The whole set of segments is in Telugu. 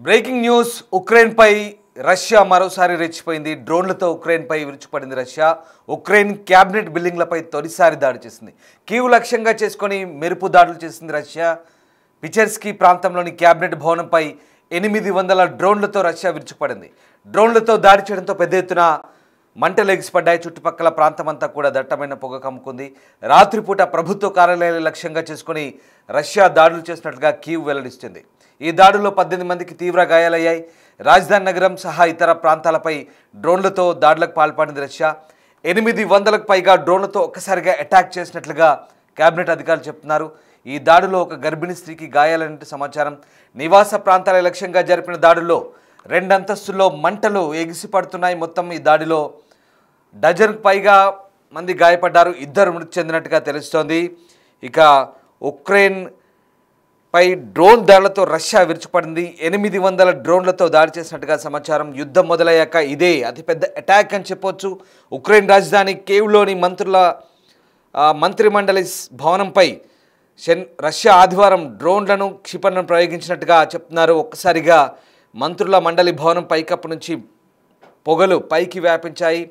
బ్రేకింగ్ న్యూస్ ఉక్రెయిన్ పై రష్యా మరోసారి రెచ్చిపోయింది. డ్రోన్లతో ఉక్రెయిన్ పై విరుచుకుపడింది రష్యా. ఉక్రెయిన్ క్యాబినెట్ బిల్డింగ్లపై తొలిసారి దాడి చేసింది. కీవ్ లక్ష్యంగా చేసుకొని మెరుపు దాడులు చేసింది రష్యా. పిచెర్స్కీ ప్రాంతంలోని క్యాబినెట్ భవనంపై 800 డ్రోన్లతో రష్యా విరుచుకుపడింది. డ్రోన్లతో దాడి చేయడంతో పెద్ద ఎత్తున మంటలు ఎగిసిపడ్డాయి. చుట్టుపక్కల ప్రాంతమంతా కూడా దట్టమైన పొగ కమ్ముకుంది. రాత్రిపూట ప్రభుత్వ కార్యాలయాలు లక్ష్యంగా చేసుకుని రష్యా దాడులు చేసినట్లుగా కీవ్ వెల్లడిస్తుంది. ఈ దాడుల్లో 18 మందికి తీవ్ర గాయాలయ్యాయి. రాజధాని నగరం సహా ఇతర ప్రాంతాలపై డ్రోన్లతో దాడులకు పాల్పడింది రష్యా. 800కు పైగా డ్రోన్లతో ఒక్కసారిగా అటాక్ చేసినట్లుగా కేబినెట్ అధికారులు చెప్తున్నారు. ఈ దాడిలో ఒక గర్భిణీ స్త్రీకి గాయాలైనట్టు సమాచారం. నివాస ప్రాంతాల లక్ష్యంగా జరిపిన దాడుల్లో 2 అంతస్తుల్లో మంటలు ఎగిసిపడుతున్నాయి. మొత్తం ఈ దాడిలో డజన్కు పైగా మంది గాయపడ్డారు. 2 మృతి చెందినట్టుగా తెలుస్తోంది. ఇక ఉక్రెయిన్ పై డ్రోన్ దాడులతో రష్యా విరుచుకుపడింది. 800 డ్రోన్లతో దాడి చేసినట్టుగా సమాచారం. యుద్ధం మొదలయ్యాక ఇదే అతిపెద్ద అటాక్ అని చెప్పొచ్చు. ఉక్రెయిన్ రాజధాని కేవ్లోని మంత్రిమండలి భవనంపై రష్యా ఆదివారం డ్రోన్లను క్షిపణులను ప్రయోగించినట్టుగా చెప్తున్నారు. ఒక్కసారిగా మంత్రుల మండలి భవనం పైకప్పు నుంచి పొగలు పైకి వ్యాపించాయి.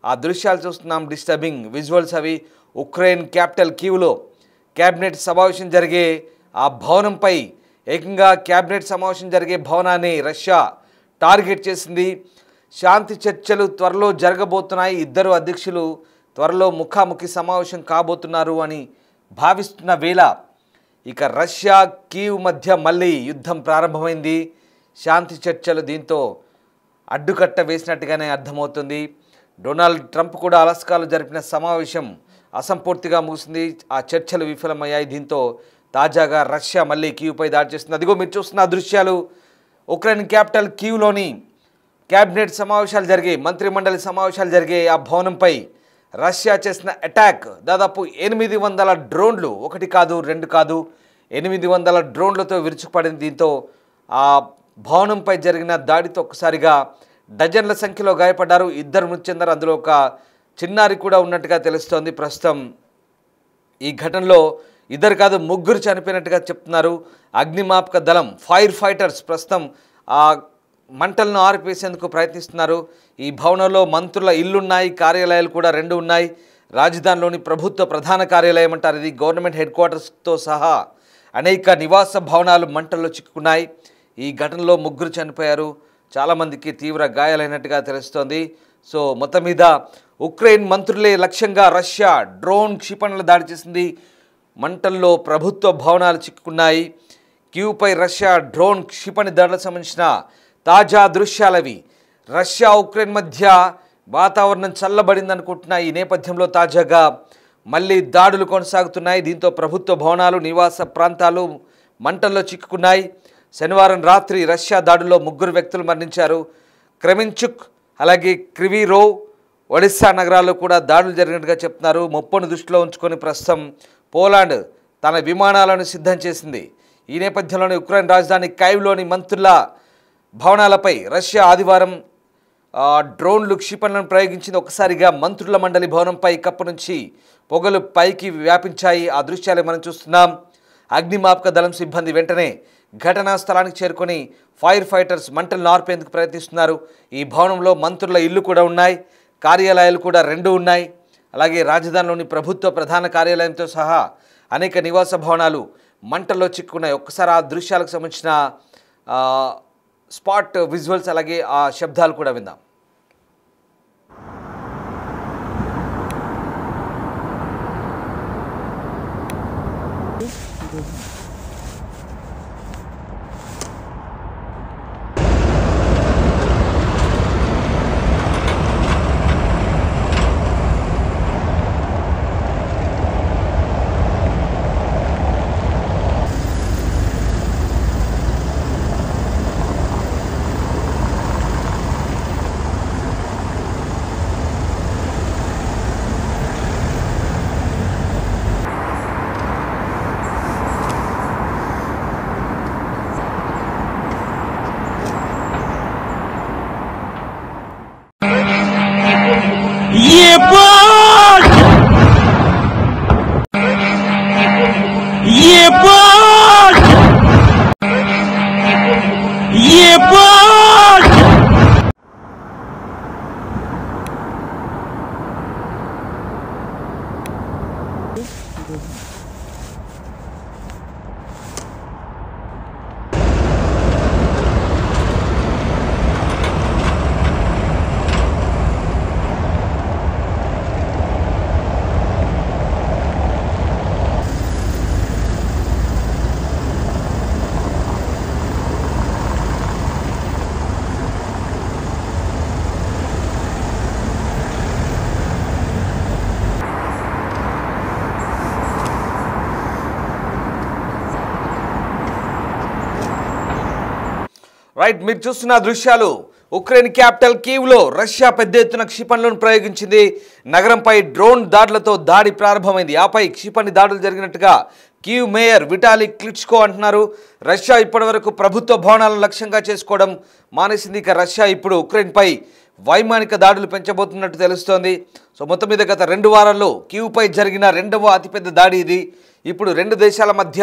ఆ దృశ్యాలు చూస్తున్నాం. డిస్టర్బింగ్ విజువల్స్ అవి. ఉక్రెయిన్ క్యాపిటల్ కీవ్లో క్యాబినెట్ సమావేశం జరిగే ఆ భవనంపై ఏకంగా క్యాబినెట్ సమావేశం జరిగే భవనాన్ని రష్యా టార్గెట్ చేసింది. శాంతి చర్చలు త్వరలో జరగబోతున్నాయి. 2 అధ్యక్షులు త్వరలో ముఖాముఖి సమావేశం కాబోతున్నారు అని భావిస్తున్న వేళ ఇక రష్యా కీవ్ మధ్య మళ్ళీ యుద్ధం ప్రారంభమైంది. శాంతి చర్చలు దీంతో అడ్డుకట్ట వేసినట్టుగానే అర్థమవుతుంది. డొనాల్డ్ ట్రంప్ కూడా అలాస్కాలో జరిపిన సమావేశం అసంపూర్తిగా ముగిసింది. ఆ చర్చలు విఫలమయ్యాయి. దీంతో తాజాగా రష్యా మళ్ళీ కీవ్పై దాడి చేస్తుంది. అదిగో మీరు చూస్తున్న దృశ్యాలు ఉక్రెయిన్ క్యాపిటల్ కీవ్లోని క్యాబినెట్ సమావేశాలు జరిగే మంత్రిమండలి సమావేశాలు జరిగే ఆ భవనంపై రష్యా చేసిన అటాక్. దాదాపు 800 డ్రోన్లు, 1 కాదు 2 కాదు 800 డ్రోన్లతో విరుచుకుపడింది. దీంతో ఆ భవనంపై జరిగిన దాడితో ఒక్కసారిగా డజన్ల సంఖ్యలో గాయపడ్డారు. 2 మృతి చెందారు. అందులో ఒక చిన్నారి కూడా ఉన్నట్టుగా తెలుస్తోంది. ప్రస్తుతం ఈ ఘటనలో 2 కాదు 3 చనిపోయినట్టుగా చెప్తున్నారు. అగ్నిమాపక దళం ఫైర్ ఫైటర్స్ ప్రస్తుతం ఆ మంటలను ఆర్పేసేందుకు ప్రయత్నిస్తున్నారు. ఈ భవనంలో మంత్రుల ఇల్లున్నాయి, కార్యాలయాలు కూడా 2 ఉన్నాయి. రాజధానిలోని ప్రభుత్వ ప్రధాన కార్యాలయం అంటారు ఇది. గవర్నమెంట్ హెడ్ క్వార్టర్స్తో సహా అనేక నివాస భవనాలు మంటల్లో చిక్కుకున్నాయి. ఈ ఘటనలో 3 చనిపోయారు. చాలామందికి తీవ్ర గాయాలైనట్టుగా తెలుస్తోంది. సో మొత్తం మీద ఉక్రెయిన్ మంత్రులే లక్ష్యంగా రష్యా డ్రోన్ క్షిపణులు దాడి చేసింది. మంటల్లో ప్రభుత్వ భవనాలు చిక్కుకున్నాయి. కీవ్పై రష్యా డ్రోన్ క్షిపణి దాడులకు సంబంధించిన తాజా దృశ్యాలవి. రష్యా ఉక్రెయిన్ మధ్య వాతావరణం చల్లబడింది అనుకుంటున్న ఈ నేపథ్యంలో తాజాగా మళ్ళీ దాడులు కొనసాగుతున్నాయి. దీంతో ప్రభుత్వ భవనాలు, నివాస ప్రాంతాలు మంటల్లో చిక్కుకున్నాయి. శనివారం రాత్రి రష్యా దాడుల్లో 3 వ్యక్తులు మరణించారు. క్రెమిన్చుక్ అలాగే క్రివీ రోవ్, ఒడిస్సా నగరాల్లో కూడా దాడులు జరిగినట్టుగా చెప్తున్నారు. ముప్పును దృష్టిలో ఉంచుకొని ప్రస్తుతం పోలాండ్ తన విమానాలను సిద్ధం చేసింది. ఈ నేపథ్యంలోని ఉక్రెయిన్ రాజధాని కైవ్లోని మంత్రుల భవనాలపై రష్యా ఆదివారం డ్రోన్లు క్షిపణులను ప్రయోగించింది. ఒకసారిగా మంత్రుల మండలి భవనంపై కప్పు నుంచి పొగలు పైకి వ్యాపించాయి. ఆ దృశ్యాలు మనం చూస్తున్నాం. అగ్నిమాపక దళం సిబ్బంది వెంటనే ఘటనా స్థలానికి చేరుకొని ఫైర్ ఫైటర్స్ మంటలను ఆర్పేందుకు ప్రయత్నిస్తున్నారు. ఈ భవనంలో మంత్రుల ఇల్లు కూడా ఉన్నాయి, కార్యాలయాలు కూడా 2 ఉన్నాయి. అలాగే రాజధానిలోని ప్రభుత్వ ప్రధాన కార్యాలయంతో సహా అనేక నివాస భవనాలు మంటల్లో చిక్కున్నాయి. ఒక్కసారి ఆ దృశ్యాలకు సంబంధించిన స్పాట్ విజువల్స్ అలాగే ఆ శబ్దాలు కూడా విందాం. ये बात ये बात ये రైట్, మీరు చూస్తున్న దృశ్యాలు ఉక్రెయిన్ క్యాపిటల్ కీవ్లో రష్యా పెద్ద ఎత్తున క్షిపణులను ప్రయోగించింది. నగరంపై డ్రోన్ దాడులతో దాడి ప్రారంభమైంది. ఆపై క్షిపణి దాడులు జరిగినట్టుగా కీవ్ మేయర్ విటాలీ క్లిచ్కో అంటున్నారు. రష్యా ఇప్పటివరకు ప్రభుత్వ భవనాలను లక్ష్యంగా చేసుకోవడం మానేసింది. ఇక రష్యా ఇప్పుడు ఉక్రెయిన్పై వైమానిక దాడులు పెంచబోతున్నట్టు తెలుస్తోంది. సో మొత్తం మీద గత 2 వారాల్లో కీవ్పై జరిగిన 2వ అతిపెద్ద దాడి ఇది. ఇప్పుడు 2 దేశాల మధ్య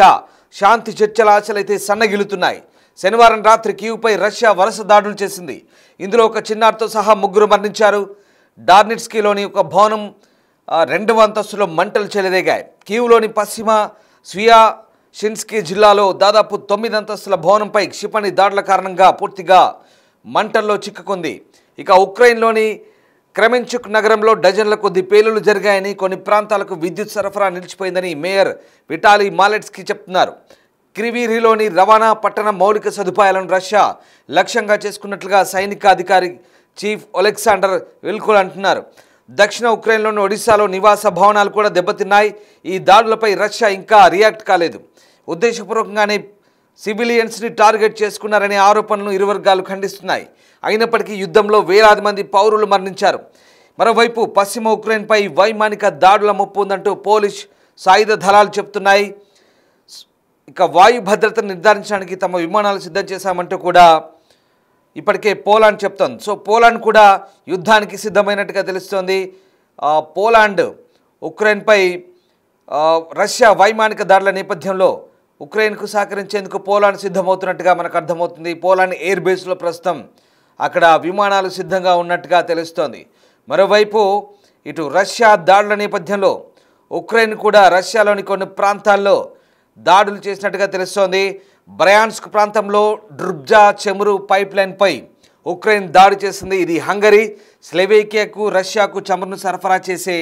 శాంతి చర్చల ఆశలైతే సన్నగిలుతున్నాయి. శనివారం రాత్రి కీవ్పై రష్యా వరుస దాడులు చేసింది. ఇందులో ఒక చిన్నారితో సహా 3 మరణించారు. డార్నిట్స్కీలోని ఒక భవనం 2వ అంతస్తులో మంటలు చెలరేగాయి. కీవ్లోని పశ్చిమ స్వియాషిన్స్కీ జిల్లాలో దాదాపు 9 అంతస్తుల భవనంపై క్షిపణి దాడుల కారణంగా పూర్తిగా మంటల్లో చిక్కుకుంది. ఇక ఉక్రెయిన్లోని క్రెమెన్చుక్ నగరంలో డజన్ల కొద్ది పేలుళ్లు జరిగాయని, కొన్ని ప్రాంతాలకు విద్యుత్ సరఫరా నిలిచిపోయిందని మేయర్ విటాలీ మాలెట్స్కీ చెప్తున్నారు. క్రివీరిలోని రవాణా పట్టణ మౌలిక సదుపాయాలను రష్యా లక్ష్యంగా చేసుకున్నట్లుగా సైనిక అధికారి చీఫ్ ఒలెక్సాండర్ విల్కుల్ అంటున్నారు. దక్షిణ ఉక్రెయిన్లోని ఒడిశాలో నివాస భవనాలు కూడా దెబ్బతిన్నాయి. ఈ దాడులపై రష్యా ఇంకా రియాక్ట్ కాలేదు. ఉద్దేశపూర్వకంగానే సివిలియన్స్ని టార్గెట్ చేసుకున్నారనే ఆరోపణలను ఇరు వర్గాలు ఖండిస్తున్నాయి. అయినప్పటికీ యుద్ధంలో వేలాది మంది పౌరులు మరణించారు. మరోవైపు పశ్చిమ ఉక్రెయిన్పై వైమానిక దాడుల ముప్పు ఉందంటూ పోలిష్ సాయుధ దళాలు చెప్తున్నాయి. ఇక వాయు భద్రతను నిర్ధారించడానికి తమ విమానాలు సిద్ధం చేశామంటూ కూడా ఇప్పటికే పోలాండ్ చెప్తోంది. సో పోలాండ్ కూడా యుద్ధానికి సిద్ధమైనట్టుగా తెలుస్తోంది. పోలాండ్ ఉక్రెయిన్పై రష్యా వైమానిక దాడుల నేపథ్యంలో ఉక్రెయిన్కు సహకరించేందుకు పోలాండ్ సిద్ధమవుతున్నట్టుగా మనకు అర్థమవుతుంది. పోలాండ్ ఎయిర్ బేస్లో ప్రస్తుతం అక్కడ విమానాలు సిద్ధంగా ఉన్నట్టుగా తెలుస్తోంది. మరోవైపు ఇటు రష్యా దాడుల నేపథ్యంలో ఉక్రెయిన్ కూడా రష్యాలోని కొన్ని ప్రాంతాల్లో దాడులు చేసినట్టుగా తెలుస్తోంది. బ్రయాన్స్క్ ప్రాంతంలో డ్రుబ్జా చమురు పైప్ లైన్పై ఉక్రెయిన్ దాడి చేసింది. ఇది హంగరీ, స్లెవేకియాకు, రష్యాకు చమురును సరఫరా చేసే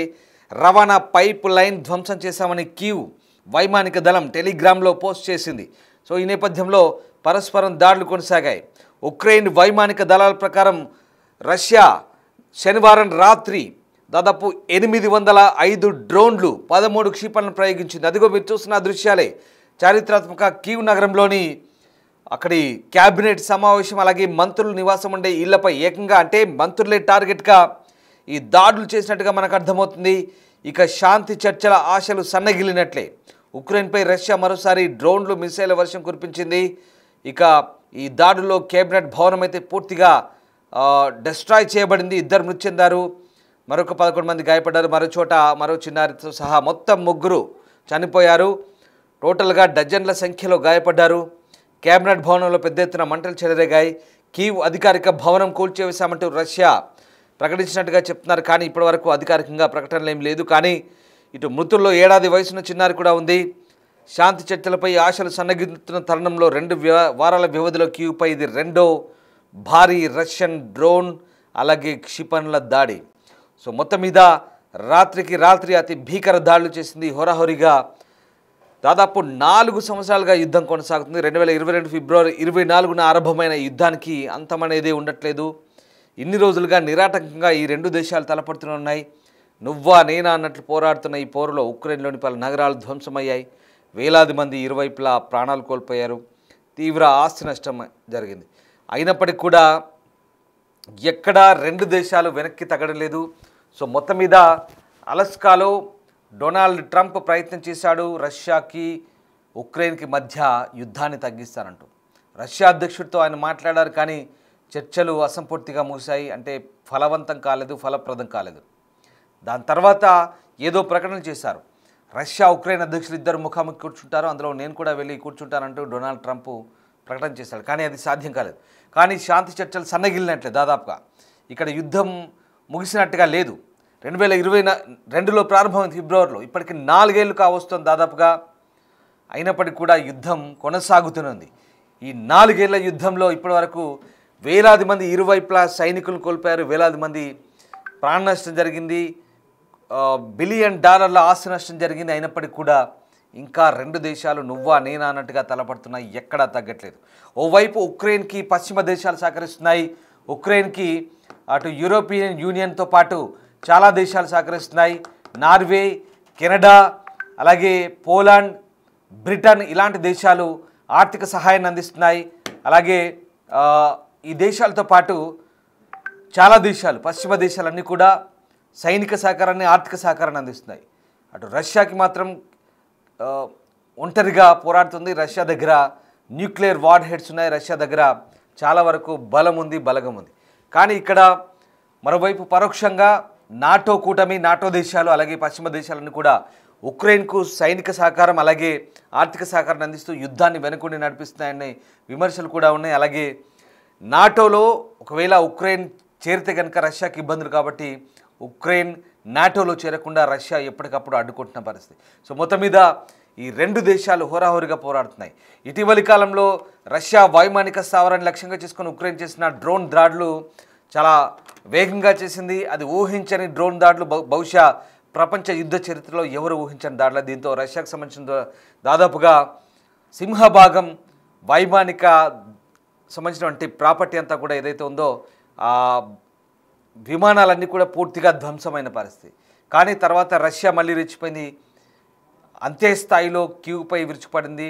రవాణా పైప్ లైన్ ధ్వంసం చేశామని కీవ్ వైమానిక దళం టెలిగ్రామ్లో పోస్ట్ చేసింది. సో ఈ నేపథ్యంలో పరస్పరం దాడులు కొనసాగాయి. ఉక్రెయిన్ వైమానిక దళాల ప్రకారం రష్యా శనివారం రాత్రి దాదాపు 805 డ్రోన్లు 13 క్షిపణులను ప్రయోగించింది. అదిగో మీరు చూస్తున్న దృశ్యాలే చారిత్రాత్మక కీవ్ నగరంలోని అక్కడి క్యాబినెట్ సమావేశం, అలాగే మంత్రులు నివాసం ఉండే ఇళ్లపై ఏకంగా అంటే మంత్రులే టార్గెట్గా ఈ దాడులు చేసినట్టుగా మనకు అర్థమవుతుంది. ఇక శాంతి చర్చల ఆశలు సన్నగిలినట్లే. ఉక్రెయిన్పై రష్యా మరోసారి డ్రోన్లు, మిసైల్ వర్షం కురిపించింది. ఇక ఈ దాడుల్లో కేబినెట్ భవనం అయితే పూర్తిగా డిస్ట్రాయ్ చేయబడింది. 2 మృతి చెందారు, మరొక 11 మంది గాయపడ్డారు. మరో చోట మరో చిన్నారితో సహా మొత్తం 3 చనిపోయారు. టోటల్గా డజన్ల సంఖ్యలో గాయపడ్డారు. కేబినెట్ భవనంలో పెద్ద ఎత్తున మంటలు చెలరేగాయి. కీవ్ అధికారిక భవనం కూల్చివేశామంటూ రష్యా ప్రకటించినట్టుగా చెప్తున్నారు. కానీ ఇప్పటివరకు అధికారికంగా ప్రకటనలు ఏం లేదు. కానీ ఇటు మృతుల్లో 7 ఏళ్ల వయసున్న చిన్నారి కూడా ఉంది. శాంతి చర్చలపై ఆశలు సన్నగిల్లుతున్న తరుణంలో 2 వారాల వ్యవధిలో కీవ్పై ఇది 2వ భారీ రష్యన్ డ్రోన్ అలాగే క్షిపణుల దాడి. సో మొత్తం మీద రాత్రికి రాత్రి అతి భీకర దాడులు చేసింది. హోరాహోరీగా దాదాపు 4 సంవత్సరాలుగా యుద్ధం కొనసాగుతుంది. 2022 ఫిబ్రవరి 24న ఆరంభమైన యుద్ధానికి అంతమనేదే ఉండట్లేదు. ఇన్ని రోజులుగా నిరాటంకంగా ఈ 2 దేశాలు తలపడుతూనే ఉన్నాయి. నువ్వా నేనా అన్నట్లు పోరాడుతున్న ఈ పోరులో ఉక్రెయిన్లోని పలు నగరాలు ధ్వంసమయ్యాయి. వేలాది మంది ఇరువైపులా ప్రాణాలు కోల్పోయారు. తీవ్ర ఆస్తి నష్టం జరిగింది. అయినప్పటికీ కూడా ఎక్కడా 2 దేశాలు వెనక్కి తగ్గడం లేదు. సో మొత్తం మీద అలస్కాలో డొనాల్డ్ ట్రంప్ ప్రయత్నం చేశాడు రష్యాకి ఉక్రెయిన్కి మధ్య యుద్ధాన్ని తగ్గిస్తారంటూ. రష్యా అధ్యక్షుడితో ఆయన మాట్లాడారు, కానీ చర్చలు అసంపూర్తిగా ముగిశాయి. అంటే ఫలవంతం కాలేదు, ఫలప్రదం కాలేదు. దాని తర్వాత ఏదో ప్రకటన చేశారు. రష్యా ఉక్రెయిన్ అధ్యక్షులు 2 ముఖాముఖి కూర్చుంటారు, అందులో నేను కూడా వెళ్ళి కూర్చుంటానంటూ డొనాల్డ్ ట్రంప్ ప్రకటన చేశాడు. కానీ అది సాధ్యం కాలేదు. కానీ శాంతి చర్చలు సన్నగిలినట్లే. దాదాపుగా ఇక్కడ యుద్ధం ముగిసినట్టుగా లేదు. 2022లో ప్రారంభమైంది ఫిబ్రవరిలో. ఇప్పటికి 4 ఏళ్ళు కావస్తుంది దాదాపుగా. అయినప్పటికీ కూడా యుద్ధం కొనసాగుతున్నది. ఈ 4 ఏళ్ల యుద్ధంలో ఇప్పటివరకు వేలాది మంది ఇరువైపులా సైనికులు కోల్పోయారు. వేలాది మంది ప్రాణ నష్టం జరిగింది. $1 బిలియన్ ఆస్తి నష్టం జరిగింది. అయినప్పటికీ కూడా ఇంకా 2 దేశాలు నువ్వా నేనా అన్నట్టుగా తలపడుతున్నాయి. ఎక్కడా తగ్గట్లేదు. ఓవైపు ఉక్రెయిన్కి పశ్చిమ దేశాలు సహకరిస్తున్నాయి. ఉక్రెయిన్కి అటు యూరోపియన్ యూనియన్తో పాటు చాలా దేశాలు సహకరిస్తున్నాయి. నార్వే, కెనడా, అలాగే పోలాండ్, బ్రిటన్ ఇలాంటి దేశాలు ఆర్థిక సహాయాన్ని అందిస్తున్నాయి. అలాగే ఈ దేశాలతో పాటు చాలా దేశాలు, పశ్చిమ దేశాలన్నీ కూడా సైనిక సహకారాన్ని, ఆర్థిక సహకారాన్ని అందిస్తున్నాయి. అటు రష్యాకి మాత్రం ఒంటరిగా పోరాడుతుంది. రష్యా దగ్గర న్యూక్లియర్ వార్ హెడ్స్ ఉన్నాయి. రష్యా దగ్గర చాలా వరకు బలం ఉంది, బలగం ఉంది. కానీ ఇక్కడ మరోవైపు పరోక్షంగా నాటో కూటమి, నాటో దేశాలు అలాగే పశ్చిమ దేశాలన్నీ కూడా ఉక్రెయిన్కు సైనిక సహకారం అలాగే ఆర్థిక సహకారం అందిస్తూ యుద్ధాన్ని వెనుకుండి నడిపిస్తున్నాయనే విమర్శలు కూడా ఉన్నాయి. అలాగే నాటోలో ఒకవేళ ఉక్రెయిన్ చేరితే కనుక రష్యాకి ఇబ్బందులు కాబట్టి ఉక్రెయిన్ నాటోలో చేరకుండా రష్యా ఎప్పటికప్పుడు అడ్డుకుంటున్న పరిస్థితి. సో మొత్తం మీద ఈ రెండు దేశాలు హోరాహోరీగా పోరాడుతున్నాయి. ఇటీవలి కాలంలో రష్యా వైమానిక స్థావరాన్ని లక్ష్యంగా చేసుకుని ఉక్రెయిన్ చేసిన డ్రోన్ దాడులు చాలా వేగంగా చేసింది. అది ఊహించని డ్రోన్ దాడులు, బహుశా ప్రపంచ యుద్ధ చరిత్రలో ఎవరు ఊహించని దాడులు. దీంతో రష్యాకు సంబంధించిన దాదాపుగా సింహభాగం వైమానిక సంబంధించినటువంటి ప్రాపర్టీ అంతా కూడా ఏదైతే ఉందో ఆ విమానాలన్నీ కూడా పూర్తిగా ధ్వంసమైన పరిస్థితి. కానీ తర్వాత రష్యా మళ్ళీ రెచ్చిపోయింది. అంతే స్థాయిలో కీవ్పై విరుచుకుపడింది,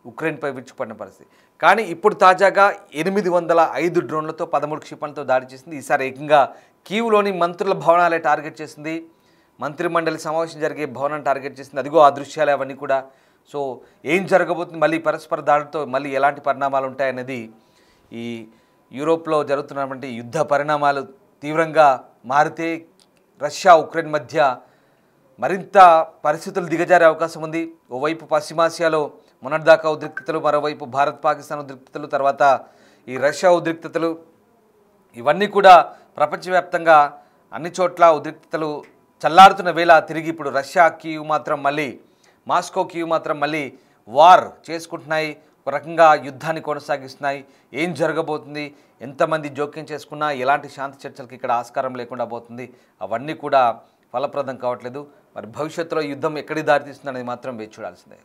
ఉక్రెయిన్పై విరుచుకుపడిన పరిస్థితి. కానీ ఇప్పుడు తాజాగా 805 డ్రోన్లతో 13 క్షిపణులతో దాడి చేసింది. ఈసారి ఏకంగా కీవ్లోని మంత్రుల భవనాలే టార్గెట్ చేసింది. మంత్రి మండలి సమావేశం జరిగే భవనాన్ని టార్గెట్ చేసింది. అదిగో ఆ దృశ్యాలు అవన్నీ కూడా. సో ఏం జరగబోతుంది, మళ్ళీ పరస్పర దాడితో మళ్ళీ ఎలాంటి పరిణామాలు ఉంటాయనేది ఈ యూరోప్లో జరుగుతున్నటువంటి యుద్ధ పరిణామాలు తీవ్రంగా మారితే రష్యా ఉక్రెయిన్ మధ్య మరింత పరిస్థితులు దిగజారే అవకాశం ఉంది. ఓవైపు పశ్చిమాసియాలో మొన్నటిదాకా ఉద్రిక్తతలు, మరోవైపు భారత్ పాకిస్తాన్ ఉద్రిక్తతలు, తర్వాత ఈ రష్యా ఉద్రిక్తతలు, ఇవన్నీ కూడా ప్రపంచవ్యాప్తంగా అన్ని చోట్ల ఉద్రిక్తతలు చల్లారుతున్న వేళ తిరిగి ఇప్పుడు రష్యా కీవ్ మాత్రం మళ్ళీ, మాస్కో కీవ్ మాత్రం మళ్ళీ వార్ చేసుకుంటున్నాయి. ఒక రకంగా యుద్ధాన్ని కొనసాగిస్తున్నాయి. ఏం జరగబోతుంది, ఎంతమంది జోక్యం చేసుకున్నా ఎలాంటి శాంతి చర్చలకు ఇక్కడ ఆస్కారం లేకుండా పోతుంది, అవన్నీ కూడా ఫలప్రదం కావట్లేదు. మరి భవిష్యత్తులో యుద్ధం ఎక్కడికి దారితీస్తుందనేది మాత్రం వేచి చూడాల్సిందే.